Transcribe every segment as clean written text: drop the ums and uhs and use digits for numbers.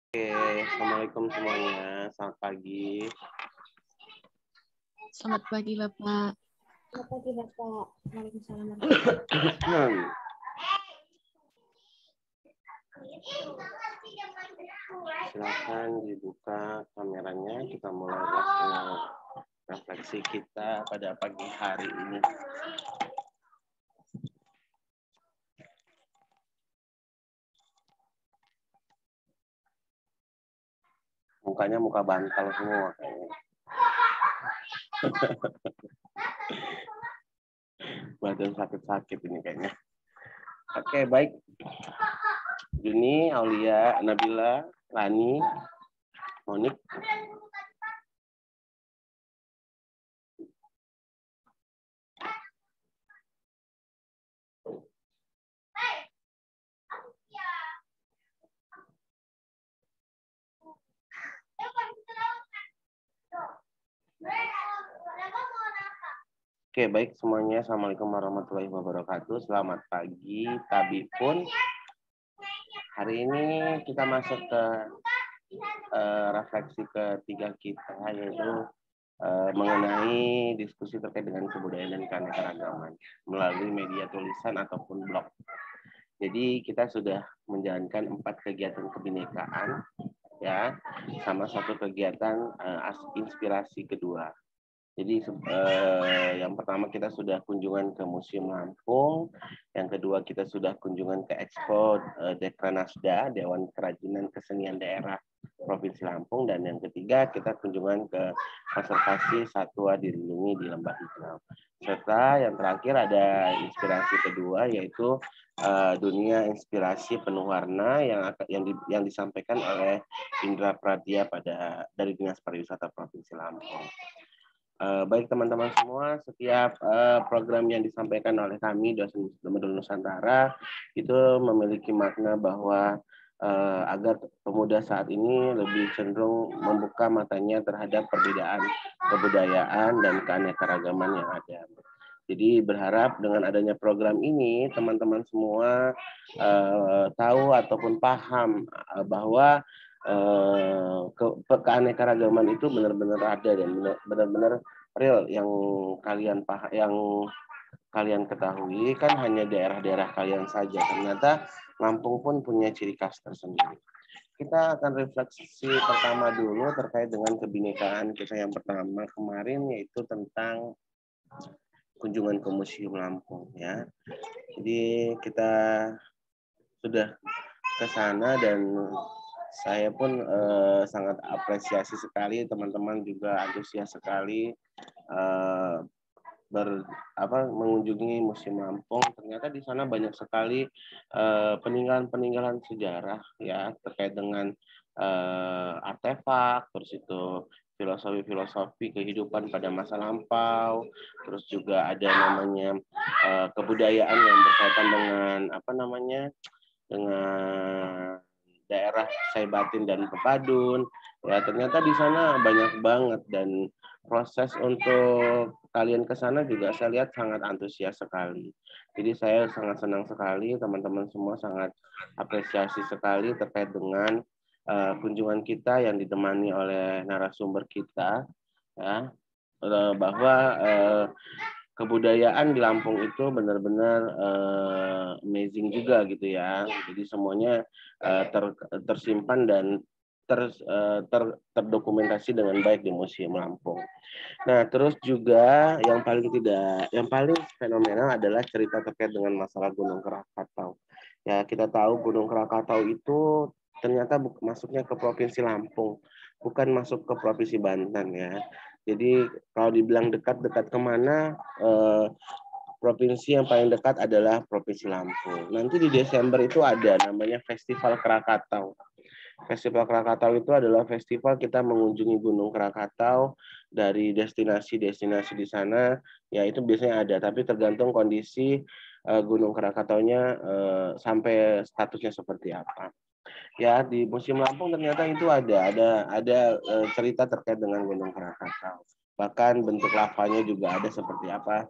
Oke, assalamualaikum semuanya. Selamat pagi. Selamat pagi, Bapak. Selamat pagi, Bapak. Waalaikumsalam. Silakan dibuka kameranya. Kita mulai refleksi kita pada pagi hari ini. Mukanya muka bantal semua kayaknya. Badan sakit-sakit ini kayaknya. Oke, baik. Juni, Aulia, Nabila, Lani, Monik. Oke, baik semuanya. Assalamualaikum warahmatullahi wabarakatuh. Selamat pagi, Tabi pun. Hari ini kita masuk ke refleksi ketiga kita, yaitu mengenai diskusi terkait dengan kebudayaan dan keanekaragaman melalui media tulisan ataupun blog. Jadi kita sudah menjalankan 4 kegiatan kebinekaan, ya, sama 1 kegiatan inspirasi kedua. Jadi yang pertama kita sudah kunjungan ke Museum Lampung, yang kedua kita sudah kunjungan ke Expo Dekranasda, Dewan Kerajinan Kesenian Daerah Provinsi Lampung, dan yang ketiga kita kunjungan ke konservasi satwa dilindungi di Lembah Hijau. Serta yang terakhir ada inspirasi kedua, yaitu dunia inspirasi penuh warna yang disampaikan oleh Indra Pradya dari Dinas Pariwisata Provinsi Lampung. Baik teman-teman semua, setiap program yang disampaikan oleh kami dosen Medul Nusantara itu memiliki makna bahwa agar pemuda saat ini lebih cenderung membuka matanya terhadap perbedaan kebudayaan dan keanekaragaman yang ada. Jadi berharap dengan adanya program ini teman-teman semua tahu ataupun paham bahwa keanekaragaman itu benar-benar ada dan benar-benar real. Yang kalian ketahui kan hanya daerah-daerah kalian saja. Ternyata Lampung pun punya ciri khas tersendiri. Kita akan refleksi pertama dulu terkait dengan kebinekaan kita yang pertama kemarin, yaitu tentang kunjungan ke Museum Lampung, ya. Jadi kita sudah ke sana dan saya pun sangat apresiasi sekali, teman-teman juga antusias sekali mengunjungi Museum Lampung. Ternyata di sana banyak sekali peninggalan-peninggalan sejarah, ya, terkait dengan artefak, terus itu filosofi kehidupan pada masa lampau, terus juga ada namanya kebudayaan yang berkaitan dengan dengan daerah Saibatin dan Pepadun. Ya, ternyata di sana banyak banget, dan proses untuk kalian ke sana juga saya lihat sangat antusias sekali. Jadi saya sangat senang sekali, teman-teman semua sangat apresiasi sekali terkait dengan kunjungan kita yang ditemani oleh narasumber kita, ya, bahwa kebudayaan di Lampung itu benar-benar amazing juga gitu ya. Jadi semuanya tersimpan dan terdokumentasi dengan baik di Museum Lampung. Nah, terus juga yang paling fenomenal adalah cerita terkait dengan masalah Gunung Krakatau. Ya, kita tahu Gunung Krakatau itu ternyata masuknya ke Provinsi Lampung, bukan masuk ke Provinsi Banten ya. Jadi kalau dibilang dekat-dekat kemana, provinsi yang paling dekat adalah Provinsi Lampung. Nanti di Desember itu ada namanya Festival Krakatau. Festival Krakatau itu adalah festival kita mengunjungi Gunung Krakatau dari destinasi-destinasi di sana, ya itu biasanya ada, tapi tergantung kondisi Gunung Krakataunya sampai statusnya seperti apa. Ya di Museum Lampung ternyata itu ada cerita terkait dengan Gunung Krakatau. Bahkan bentuk lavanya juga ada seperti apa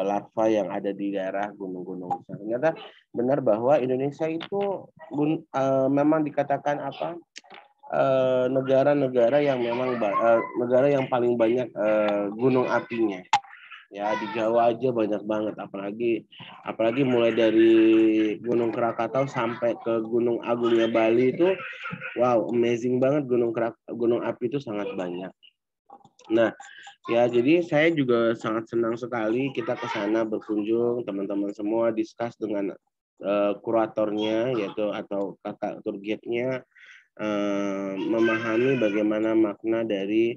lava yang ada di daerah gunung-gunung. Ternyata benar bahwa Indonesia itu memang dikatakan apa negara-negara yang memang negara yang paling banyak gunung apinya. Ya di Jawa aja banyak banget, apalagi mulai dari Gunung Krakatau sampai ke Gunung Agungnya Bali itu, wow, amazing banget gunung api itu sangat banyak. Nah, ya jadi saya juga sangat senang sekali kita ke sana berkunjung, teman-teman semua diskus dengan kuratornya yaitu atau kakak tour guide-nya, memahami bagaimana makna dari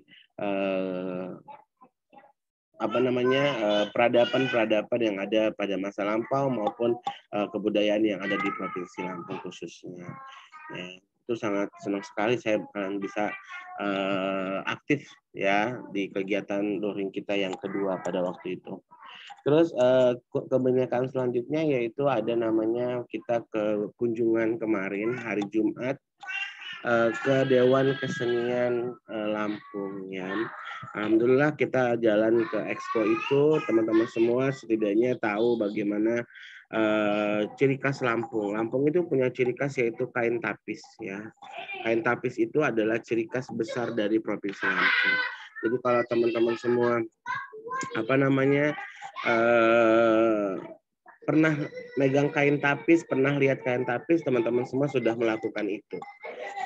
peradaban yang ada pada masa lampau maupun kebudayaan yang ada di Provinsi Lampung khususnya. Ya, itu sangat senang sekali saya bisa aktif ya di kegiatan luring kita yang kedua pada waktu itu. Terus kebinekaan selanjutnya yaitu ada namanya kita ke kunjungan kemarin hari Jumat ke Dewan Kesenian Lampung ya. Alhamdulillah kita jalan ke expo itu, teman-teman semua setidaknya tahu bagaimana ciri khas Lampung. Lampung itu punya ciri khas yaitu kain tapis ya. Kain tapis itu adalah ciri khas besar dari Provinsi Lampung. Jadi kalau teman-teman semua pernah megang kain tapis, pernah lihat kain tapis, teman-teman semua sudah melakukan itu.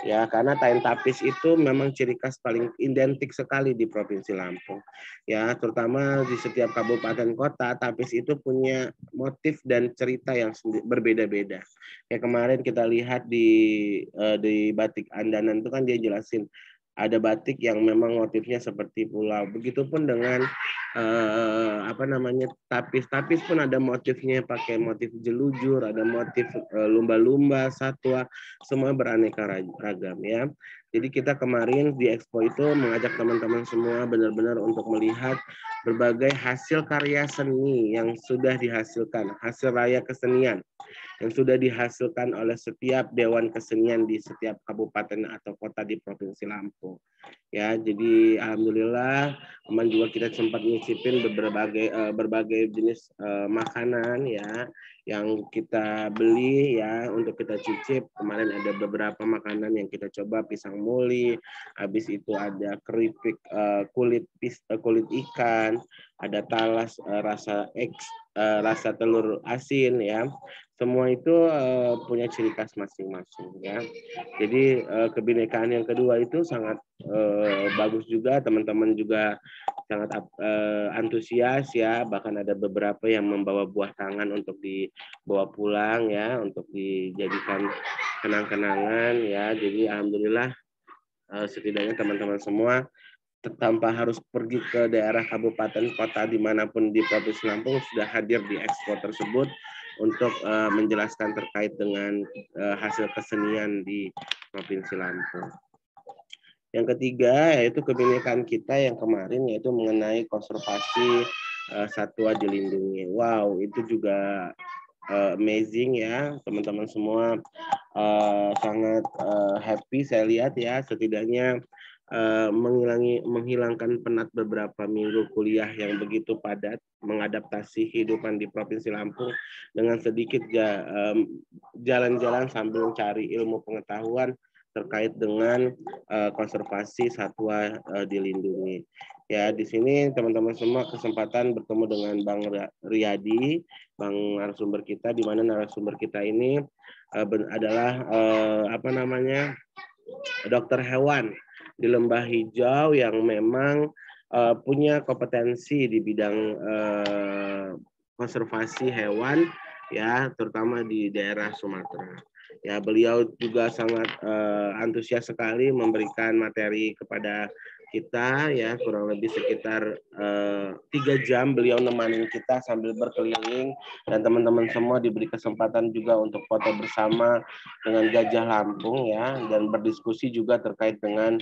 Ya, karena kain tapis itu memang ciri khas paling identik sekali di Provinsi Lampung. Ya, terutama di setiap kabupaten kota, tapis itu punya motif dan cerita yang berbeda-beda. Kayak kemarin kita lihat di batik Andanan itu kan dia jelasin ada batik yang memang motifnya seperti pulau. Begitupun dengan tapis pun ada motifnya, pakai motif jelujur, ada motif lumba-lumba, satwa, semua beraneka ragam ya. Jadi kita kemarin di Expo itu mengajak teman-teman semua benar-benar untuk melihat berbagai hasil karya seni yang sudah dihasilkan, hasil raya kesenian yang sudah dihasilkan oleh setiap dewan kesenian di setiap kabupaten atau kota di Provinsi Lampung. Ya, jadi alhamdulillah teman juga kita sempat nyicipin berbagai jenis makanan ya yang kita beli ya untuk kita cicip. Kemarin ada beberapa makanan yang kita coba, pisang muli, habis itu ada keripik kulit ikan, ada talas rasa telur asin ya. Semua itu punya ciri khas masing-masing ya. Jadi kebinekaan yang kedua itu sangat bagus juga, teman-teman juga sangat antusias ya, bahkan ada beberapa yang membawa buah tangan untuk dibawa pulang ya, untuk dijadikan kenang-kenangan ya. Jadi alhamdulillah setidaknya teman-teman semua tanpa harus pergi ke daerah kabupaten kota dimanapun di Provinsi Lampung sudah hadir di expo tersebut untuk menjelaskan terkait dengan hasil kesenian di Provinsi Lampung. Yang ketiga yaitu kebinekaan kita yang kemarin yaitu mengenai konservasi satwa dilindungi. Wow, itu juga amazing ya, teman-teman semua sangat happy saya lihat ya, setidaknya menghilangkan penat beberapa minggu kuliah yang begitu padat, mengadaptasi kehidupan di Provinsi Lampung dengan sedikit jalan-jalan sambil mencari ilmu pengetahuan terkait dengan konservasi satwa dilindungi. Ya, di sini teman-teman semua kesempatan bertemu dengan Bang Riyadi, Bang narasumber kita, di mana narasumber kita ini adalah dokter hewan di Lembah Hijau yang memang punya kompetensi di bidang konservasi hewan ya, terutama di daerah Sumatera. Ya, beliau juga sangat antusias sekali memberikan materi kepada kita, ya, kurang lebih sekitar 3 jam beliau nemanin kita sambil berkeliling, dan teman-teman semua diberi kesempatan juga untuk foto bersama dengan gajah Lampung, ya, dan berdiskusi juga terkait dengan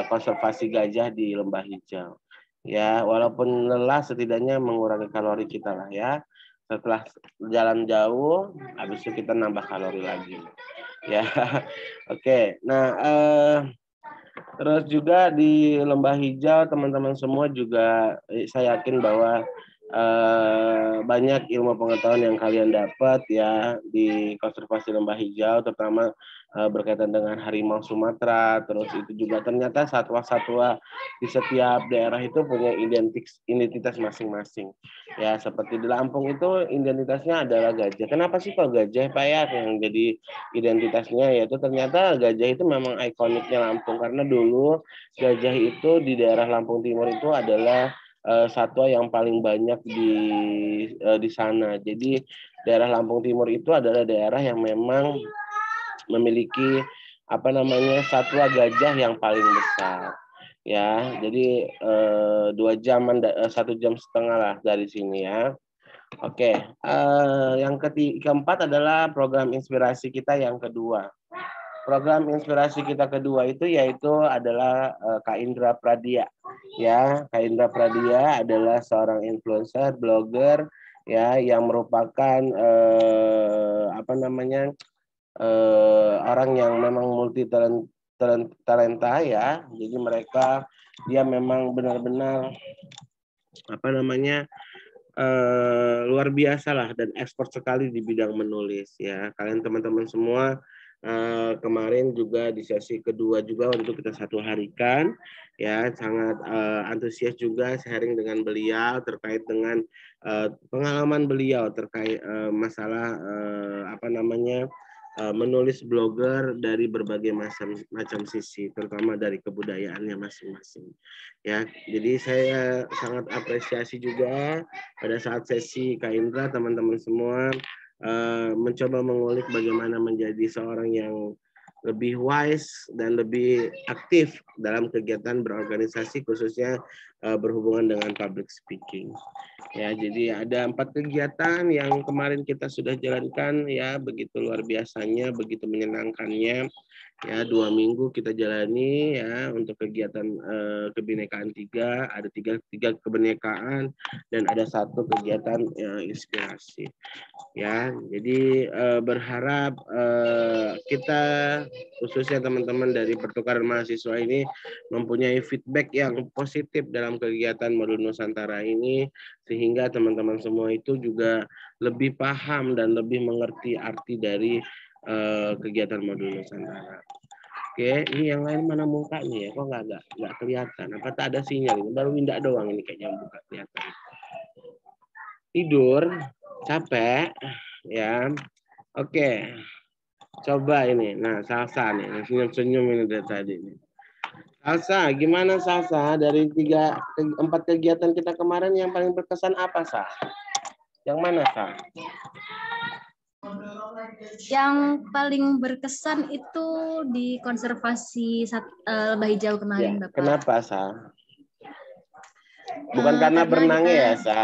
konservasi gajah di Lembah Hijau. Ya, walaupun lelah setidaknya mengurangi kalori kita lah, ya. Setelah jalan jauh, habis itu kita nambah kalori lagi. Ya, oke. Nah, terus juga di Lembah Hijau teman-teman semua juga saya yakin bahwa banyak ilmu pengetahuan yang kalian dapat, ya, di konservasi Lembah Hijau, terutama berkaitan dengan harimau Sumatera. Terus itu juga ternyata satwa-satwa di setiap daerah itu punya identitas masing-masing. Ya, seperti di Lampung itu identitasnya adalah gajah. Kenapa sih kok gajah, Pak, ya, yang jadi identitasnya? Yaitu ternyata gajah itu memang ikoniknya Lampung, karena dulu gajah itu di daerah Lampung Timur itu adalah satwa yang paling banyak di sana. Jadi daerah Lampung Timur itu adalah daerah yang memang memiliki apa namanya satwa gajah yang paling besar. Ya, jadi 2 jaman, 1,5 jam lah dari sini, ya. Oke, yang keempat adalah program inspirasi kita yang kedua. Program inspirasi kita kedua itu yaitu adalah Kak Indra Pradia. Ya, Kak Indra Pradia adalah seorang influencer, blogger, ya, yang merupakan apa namanya orang yang memang multi talenta, ya. Jadi dia memang benar-benar apa namanya luar biasa lah dan ekspor sekali di bidang menulis, ya. Kalian teman-teman semua kemarin juga di sesi kedua juga untuk kita satu harikan, ya, sangat antusias juga sharing dengan beliau terkait dengan pengalaman beliau terkait masalah apa namanya menulis blogger dari berbagai macam sisi, terutama dari kebudayaannya masing-masing. Ya, jadi saya sangat apresiasi juga pada saat sesi Kak Indra, teman-teman semua mencoba mengulik bagaimana menjadi seorang yang lebih wise dan lebih aktif dalam kegiatan berorganisasi, khususnya berhubungan dengan public speaking. Ya, jadi ada 4 kegiatan yang kemarin kita sudah jalankan, ya, begitu luar biasanya, begitu menyenangkannya. Ya, 2 minggu kita jalani, ya, untuk kegiatan kebinekaan 3, ada tiga kebinekaan dan ada 1 kegiatan inspirasi. Ya, jadi berharap kita khususnya teman-teman dari pertukaran mahasiswa ini mempunyai feedback yang positif dalam kegiatan Modul Nusantara ini, sehingga teman-teman semua itu juga lebih paham dan lebih mengerti arti dari kegiatan Modul Nusantara. Oke, ini yang lain mana mukanya ya? Kok nggak kelihatan? Apa tak ada sinyal? Ini baru Winda doang ini kayaknya yang buka kelihatan. Tidur, capek, ya. Oke, coba ini. Nah, Salsa nih, senyum-senyum ini dari tadi. Salsa, gimana Salsa? Dari 4 kegiatan kita kemarin yang paling berkesan apa, Sa? Yang mana, Sa? Yang paling berkesan itu di konservasi Lembah Hijau kemarin, Ya, Bapak. kenapa, Sa? Bukan karena berenangnya ya, Sa?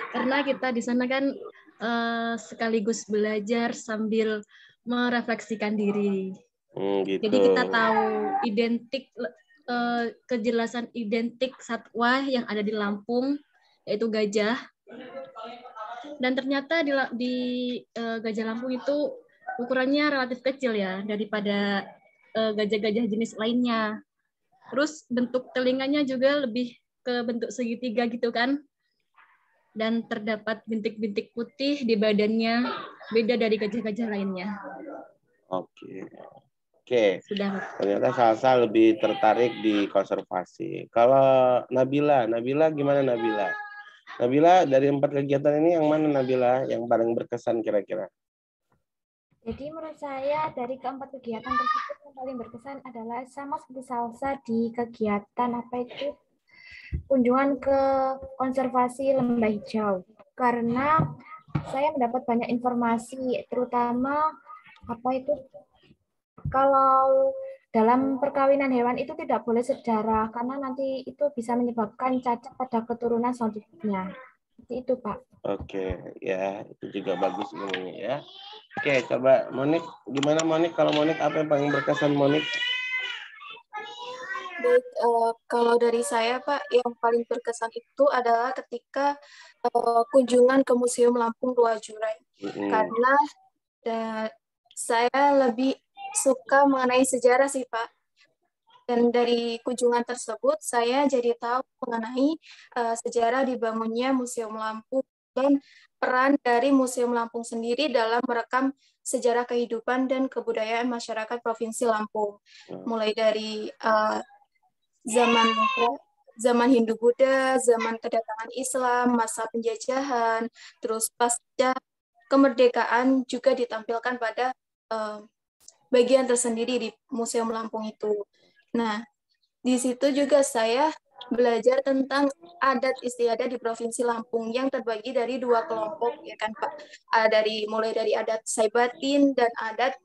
Karena kita di sana kan sekaligus belajar sambil merefleksikan diri. Gitu. Jadi kita tahu kejelasan identik satwa yang ada di Lampung, yaitu gajah. Dan ternyata di gajah Lampung itu ukurannya relatif kecil, ya, daripada gajah-gajah jenis lainnya. Terus bentuk telinganya juga lebih ke bentuk segitiga gitu kan. Dan terdapat bintik-bintik putih di badannya, beda dari gajah-gajah lainnya. Oke. Ternyata Salsa lebih tertarik di konservasi. Kalau Nabila gimana Nabila? Nabila, dari 4 kegiatan ini yang mana Nabila yang paling berkesan kira-kira? Jadi menurut saya dari keempat kegiatan tersebut yang paling berkesan adalah sama seperti Salsa di kegiatan apa itu kunjungan ke konservasi lembah hijau karena saya mendapat banyak informasi, terutama apa itu kalau dalam perkawinan hewan itu tidak boleh sejarah karena nanti itu bisa menyebabkan cacat pada keturunan selanjutnya. Seperti itu, Pak. Oke, ya itu juga bagus ilmunya ya. Oke, coba Monik, gimana Monik? Kalau Monik apa yang paling berkesan Monik? Baik, kalau dari saya Pak, yang paling berkesan itu adalah ketika kunjungan ke Museum Lampung 2 Jurai. Karena saya lebih suka mengenai sejarah sih Pak. Dan dari kunjungan tersebut, saya jadi tahu mengenai sejarah dibangunnya Museum Lampung dan peran dari Museum Lampung sendiri dalam merekam sejarah kehidupan dan kebudayaan masyarakat Provinsi Lampung. Mulai dari zaman Hindu-Buddha, zaman kedatangan Islam, masa penjajahan, terus pasca kemerdekaan juga ditampilkan pada bagian tersendiri di Museum Lampung itu. Nah, di situ juga saya belajar tentang adat istiadat di Provinsi Lampung yang terbagi dari 2 kelompok, ya kan Pak? Mulai dari adat Saibatin dan adat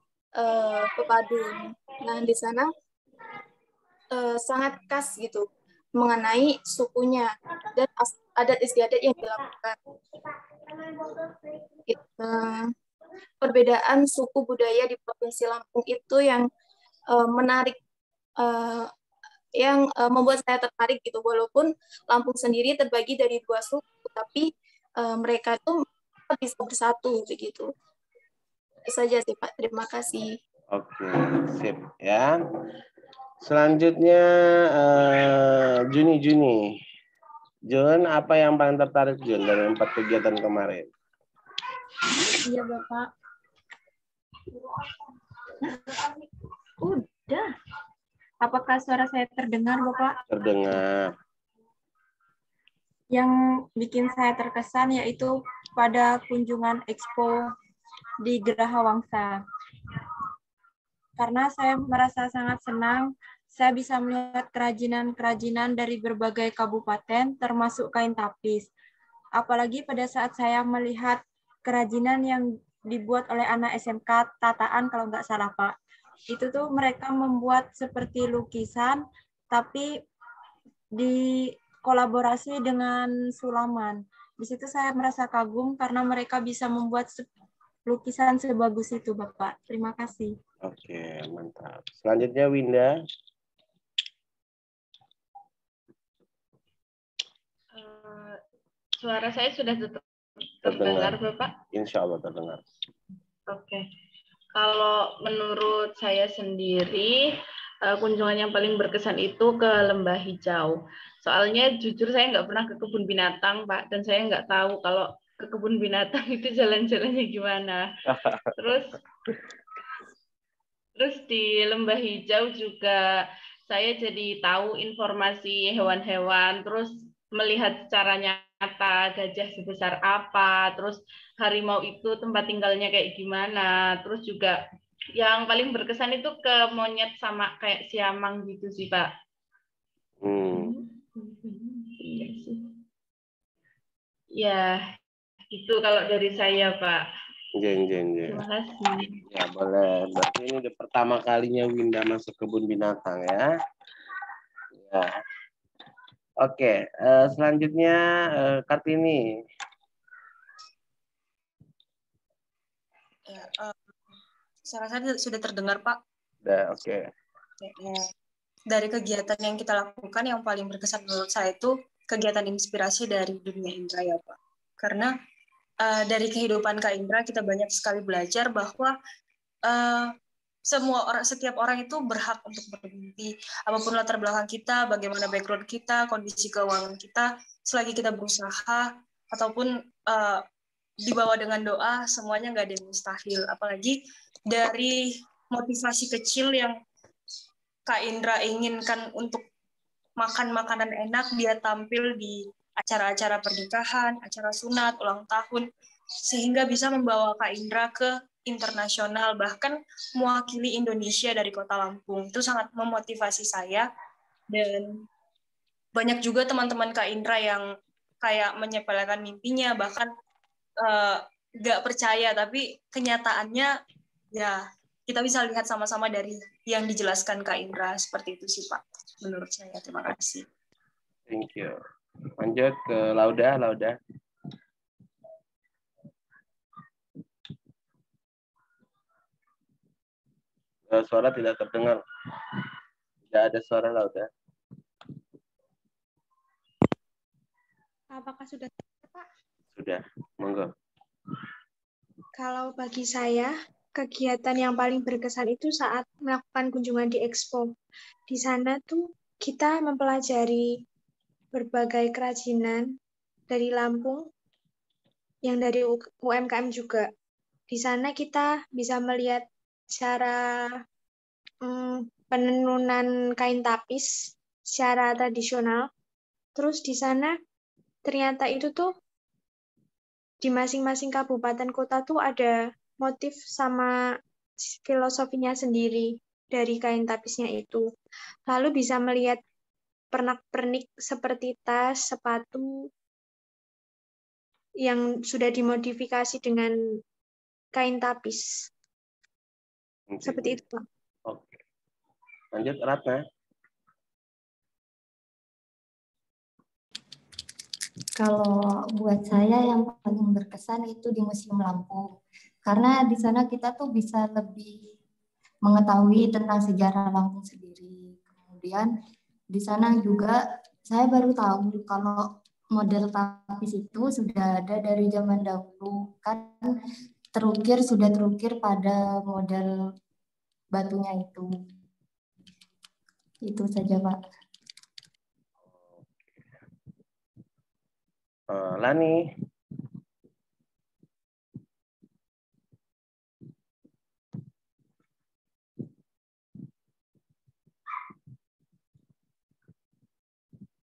Pepadun. Nah, di sana sangat khas gitu mengenai sukunya dan adat istiadat yang dilakukan. Perbedaan suku budaya di Provinsi Lampung itu yang menarik, yang membuat saya tertarik gitu. Walaupun Lampung sendiri terbagi dari 2 suku, tapi mereka tuh bisa bersatu begitu. Itu saja sih Pak. Terima kasih. Oke, sip ya. Selanjutnya Juni. Jun, apa yang paling tertarik Jun dari 4 kegiatan kemarin? Iya, Bapak. Udah. Apakah suara saya terdengar, Bapak? Terdengar. Yang bikin saya terkesan yaitu pada kunjungan Expo di Geraha Wangsa. Karena saya merasa sangat senang, saya bisa melihat kerajinan-kerajinan dari berbagai kabupaten, termasuk kain tapis. Apalagi pada saat saya melihat kerajinan yang dibuat oleh anak SMK Tataan, kalau nggak salah Pak. Itu tuh mereka membuat seperti lukisan, tapi dikolaborasi dengan sulaman. Di situ saya merasa kagum karena mereka bisa membuat lukisan sebagus itu, Bapak. Terima kasih. Oke, mantap. Selanjutnya Winda. Suara saya sudah terdengar, Bapak? Insya Allah terdengar. Oke. Kalau menurut saya sendiri, kunjungan yang paling berkesan itu ke Lembah Hijau. Soalnya jujur saya nggak pernah ke kebun binatang, Pak, dan saya nggak tahu kalau ke kebun binatang itu jalan-jalannya gimana. Terus di Lembah Hijau juga saya jadi tahu informasi hewan-hewan, terus melihat secara nyata gajah sebesar apa, terus harimau itu tempat tinggalnya kayak gimana, terus juga yang paling berkesan itu ke monyet sama kayak siamang gitu sih, Pak. Iya sih. Ya, itu kalau dari saya, Pak. Jeng. Terima kasih. Ya boleh. Berarti ini udah pertama kalinya Winda masuk kebun binatang ya. Ya. Oke. Selanjutnya Kartini. Ya, saya rasa sudah terdengar Pak. Udah, oke. Dari kegiatan yang kita lakukan yang paling berkesan menurut saya itu kegiatan inspirasi dari dunia indra ya Pak. Karena dari kehidupan Kak Indra kita banyak sekali belajar bahwa setiap orang itu berhak untuk bermimpi, apapun latar belakang kita, bagaimana background kita, kondisi keuangan kita, selagi kita berusaha ataupun dibawa dengan doa, semuanya nggak ada yang mustahil. Apalagi dari motivasi kecil yang Kak Indra inginkan untuk makan makanan enak, dia tampil di acara-acara pernikahan, acara sunat, ulang tahun, sehingga bisa membawa Kak Indra ke internasional, bahkan mewakili Indonesia dari Kota Lampung. Itu sangat memotivasi saya, dan banyak juga teman-teman Kak Indra yang kayak menyepelekan mimpinya, bahkan nggak percaya, tapi kenyataannya ya kita bisa lihat sama-sama dari yang dijelaskan Kak Indra. Seperti itu sih Pak, menurut saya. Terima kasih. Thank you. Lanjut ke Lauda. Suara tidak terdengar. Tidak ada suara Lauda. Apakah sudah, Pak? Sudah, monggo. Kalau bagi saya, kegiatan yang paling berkesan itu saat melakukan kunjungan di Expo. Di sana tuh kita mempelajari berbagai kerajinan dari Lampung, yang dari UMKM juga. Di sana kita bisa melihat cara penenunan kain tapis secara tradisional. Terus di sana ternyata itu tuh di masing-masing kabupaten kota tuh ada motif sama filosofinya sendiri dari kain tapisnya itu. Lalu bisa melihat pernak-pernik seperti tas, sepatu yang sudah dimodifikasi dengan kain tapis. Seperti itu, Pak. Oke. Lanjut, Ratna. Kalau buat saya yang paling berkesan itu di Museum Lampung. Karena di sana kita tuh bisa lebih mengetahui tentang sejarah Lampung sendiri. Kemudian di sana juga saya baru tahu kalau model tapis itu sudah ada dari zaman dahulu. Kan sudah terukir pada model batunya itu. Itu saja, Pak. Lani.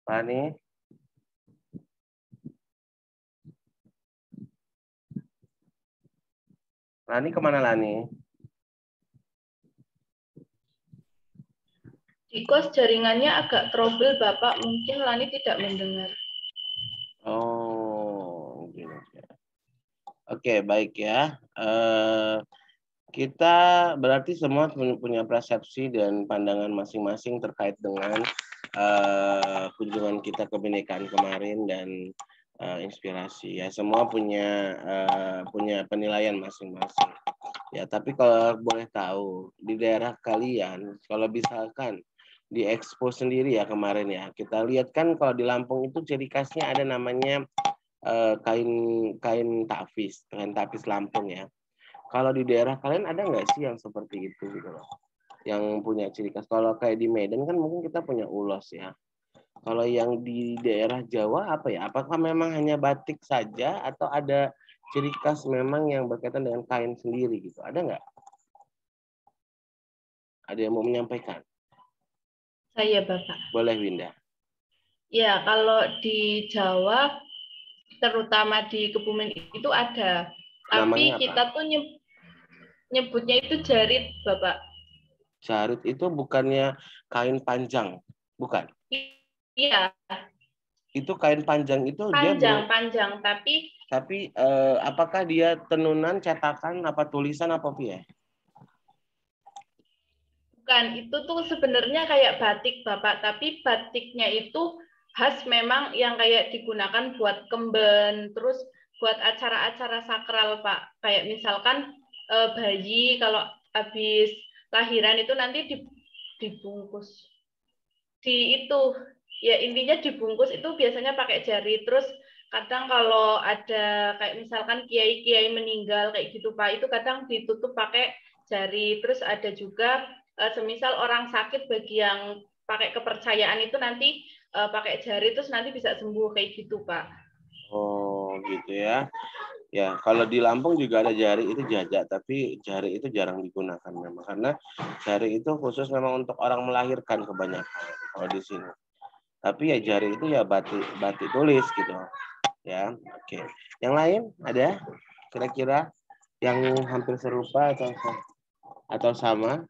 Lani. Lani kemana Lani? Because jaringannya agak trouble Bapak, mungkin Lani tidak mendengar. Oh, gini. Oke, baik ya. Kita berarti semua punya persepsi dan pandangan masing-masing terkait dengan kunjungan kita ke Kebinekaan kemarin dan inspirasi. Ya, semua punya penilaian masing-masing. Ya, tapi kalau boleh tahu di daerah kalian, kalau misalkan di Expo sendiri ya kemarin ya, kita lihat kan kalau di Lampung itu ciri khasnya ada namanya kain tapis Lampung ya. Kalau di daerah kalian ada nggak sih yang seperti itu gitu loh, yang punya ciri khas? Kalau kayak di Medan kan mungkin kita punya ulos ya. Kalau yang di daerah Jawa apa ya? Apakah memang hanya batik saja atau ada ciri khas memang yang berkaitan dengan kain sendiri gitu? Ada nggak? Ada yang mau menyampaikan? Saya, Bapak. Boleh, Winda. Ya, kalau di Jawa, terutama di Kebumen itu ada. Tapi kita tuh nyebutnya itu jarit, Bapak. Jarit itu bukannya kain panjang, bukan? Iya. Itu kain panjang itu panjang, tapi apakah dia tenunan, cetakan, apa tulisan, apa ya? Bukan, itu tuh sebenarnya kayak batik, Bapak. Tapi batiknya itu khas memang yang kayak digunakan buat kemben, terus buat acara-acara sakral, Pak. Kayak misalkan bayi kalau habis lahiran itu nanti dibungkus. Ya intinya dibungkus itu biasanya pakai jari. Terus kadang kalau ada kayak misalkan kiai-kiai meninggal kayak gitu, Pak, itu kadang ditutup pakai jari. Terus ada juga semisal orang sakit bagi yang pakai kepercayaan itu nanti pakai jari terus nanti bisa sembuh kayak gitu, Pak. Oh, gitu ya. Ya, kalau di Lampung juga ada jari itu jajak, tapi jari itu jarang digunakan memang karena jari itu khusus memang untuk orang melahirkan kebanyakan kalau di sini. Tapi ya jari itu ya batik tulis gitu. Ya, oke. Yang lain ada kira-kira yang hampir serupa atau sama?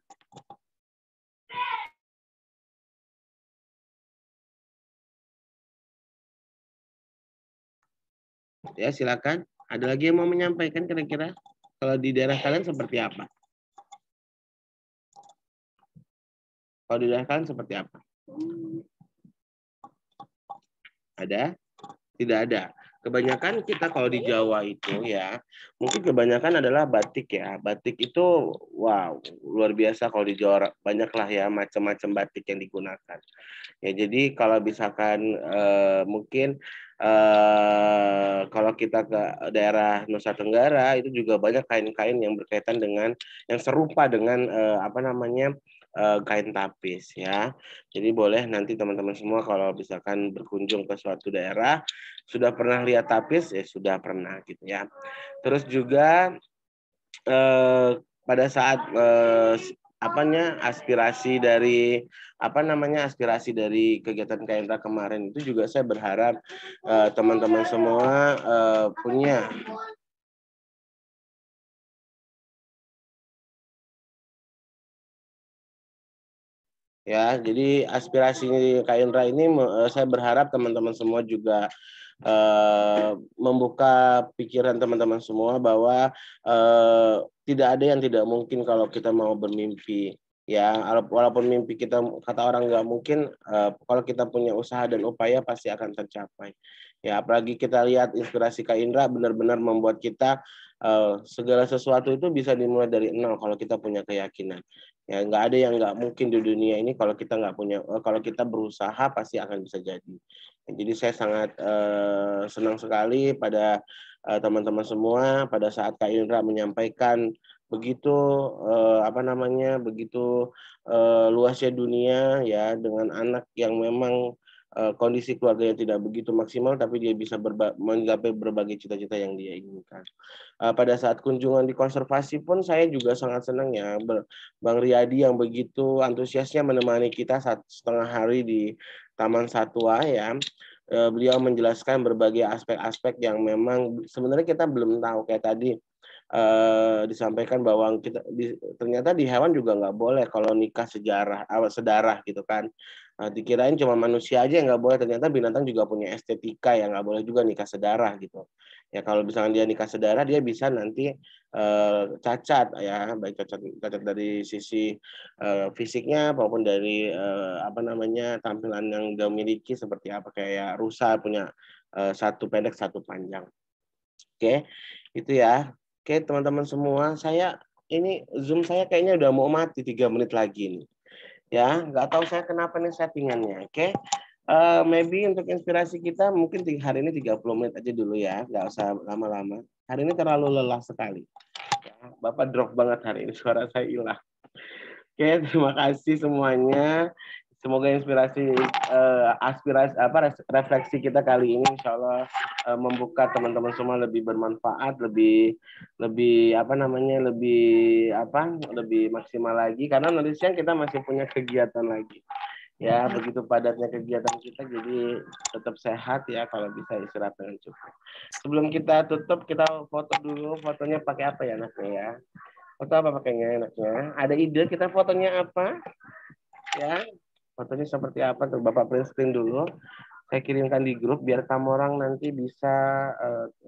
Ya, silakan. Ada lagi yang mau menyampaikan kira-kira? Kalau di daerah kalian seperti apa? Kalau di daerah kalian seperti apa? Ada? Tidak ada. Kebanyakan kita kalau di Jawa itu ya, mungkin kebanyakan adalah batik ya. Batik itu wow, luar biasa kalau di Jawa, banyaklah ya macam-macam batik yang digunakan. Ya, jadi kalau misalkan mungkin kalau kita ke daerah Nusa Tenggara itu juga banyak kain-kain yang berkaitan dengan yang serupa dengan apa namanya kain tapis ya. Jadi boleh nanti teman-teman semua kalau misalkan berkunjung ke suatu daerah sudah pernah lihat tapis ya sudah pernah gitu ya. Terus juga pada saat aspirasi dari kegiatan KNRA kemarin itu juga saya berharap teman-teman semua punya ya, jadi aspirasi KNRA ini saya berharap teman-teman semua juga membuka pikiran teman-teman semua bahwa tidak ada yang tidak mungkin kalau kita mau bermimpi ya, walaupun mimpi kita kata orang nggak mungkin, kalau kita punya usaha dan upaya pasti akan tercapai ya. Apalagi kita lihat inspirasi Kak Indra benar-benar membuat kita segala sesuatu itu bisa dimulai dari nol kalau kita punya keyakinan ya. Nggak ada yang nggak mungkin di dunia ini kalau kita nggak punya, kalau kita berusaha pasti akan bisa jadi. Jadi saya sangat senang sekali pada teman-teman semua pada saat Kak Indra menyampaikan begitu begitu luasnya dunia ya, dengan anak yang memang kondisi keluarganya tidak begitu maksimal tapi dia bisa menggapai berbagai cita-cita yang dia inginkan. Pada saat kunjungan di konservasi pun saya juga sangat senang ya, Bang Riyadi yang begitu antusiasnya menemani kita 1,5 hari di Taman Satwa ya. Beliau menjelaskan berbagai aspek-aspek yang memang sebenarnya kita belum tahu. Kayak tadi disampaikan bahwa ternyata di hewan juga nggak boleh kalau nikah sedarah gitu kan. Dikirain cuma manusia aja yang nggak boleh, ternyata binatang juga punya estetika yang nggak boleh juga nikah sedarah gitu ya. Kalau misalnya dia nikah sedarah dia bisa nanti cacat ya, baik cacat dari sisi fisiknya maupun dari tampilan yang dia miliki, seperti apa kayak rusa punya satu pendek satu panjang. Oke, itu ya. Oke teman-teman semua, ini Zoom saya kayaknya udah mau mati 3 menit lagi nih. Ya, nggak tahu saya kenapa nih settingannya. Oke, maybe untuk inspirasi kita mungkin hari ini 30 menit aja dulu ya, nggak usah lama-lama. Hari ini terlalu lelah sekali. Ya, Bapak drop banget hari ini, suara saya hilang. Oke, terima kasih semuanya. Semoga inspirasi, refleksi kita kali ini, insya Allah membuka teman-teman semua lebih bermanfaat, lebih maksimal lagi. Karena nanti siang kita masih punya kegiatan lagi. Ya, begitu padatnya kegiatan kita, jadi tetap sehat ya, kalau bisa istirahat dengan cukup. Sebelum kita tutup, kita foto dulu. Fotonya pakai apa ya anaknya ya? Foto apa pakainya enaknya? Ada ide kita fotonya apa? Ya, fotonya seperti apa tuh? Bapak print screen dulu. Saya kirimkan di grup biar kamu orang nanti bisa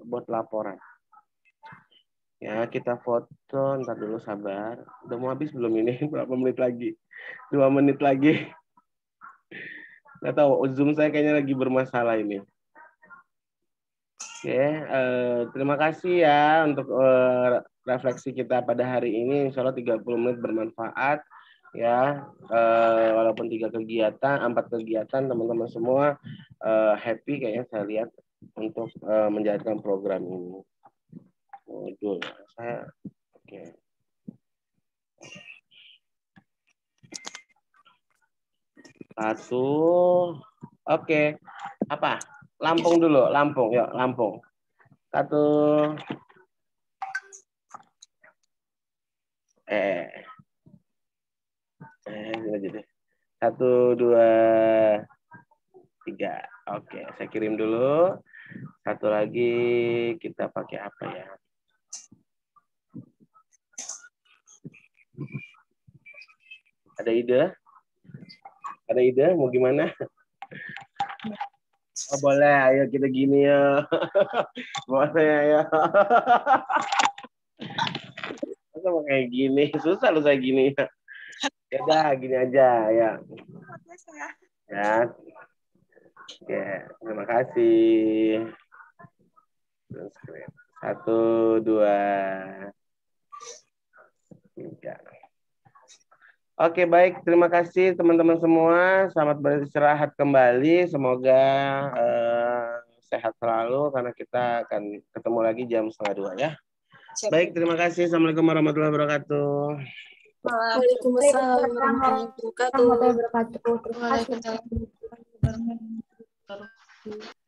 buat laporan. Ya, kita foto. Ntar dulu, sabar. Udah mau habis belum ini? Berapa menit lagi? 2 menit lagi. Nggak tahu, Zoom saya kayaknya lagi bermasalah ini. Oke, terima kasih ya untuk refleksi kita pada hari ini. Insya Allah 30 menit bermanfaat ya. Walaupun 4 kegiatan teman-teman semua happy kayaknya saya lihat untuk menjalankan program ini. Oke. Satu, oke. Apa? Lampung dulu, Lampung, yuk Lampung. 1. Jadi 1, 2, 3. Oke, saya kirim dulu. Satu lagi kita pakai apa ya? Ada ide? Ada ide mau gimana? Oh, boleh, ayo kita gini ya. Boleh ya. Masa mau kayak gini? Susah lu saya gini. Ya udah, gini aja ya. Ya. Oke, terima kasih. 1, 2, 3. Oke, baik. Terima kasih teman-teman semua. Selamat beristirahat kembali. Semoga sehat selalu karena kita akan ketemu lagi jam 1:30 ya. Baik, terima kasih. Assalamualaikum warahmatullahi wabarakatuh. Waalaikumsalam warahmatullahi wabarakatuh. Warahmatullahi wabarakatuh. Terima kasih. Waalaikumsalam.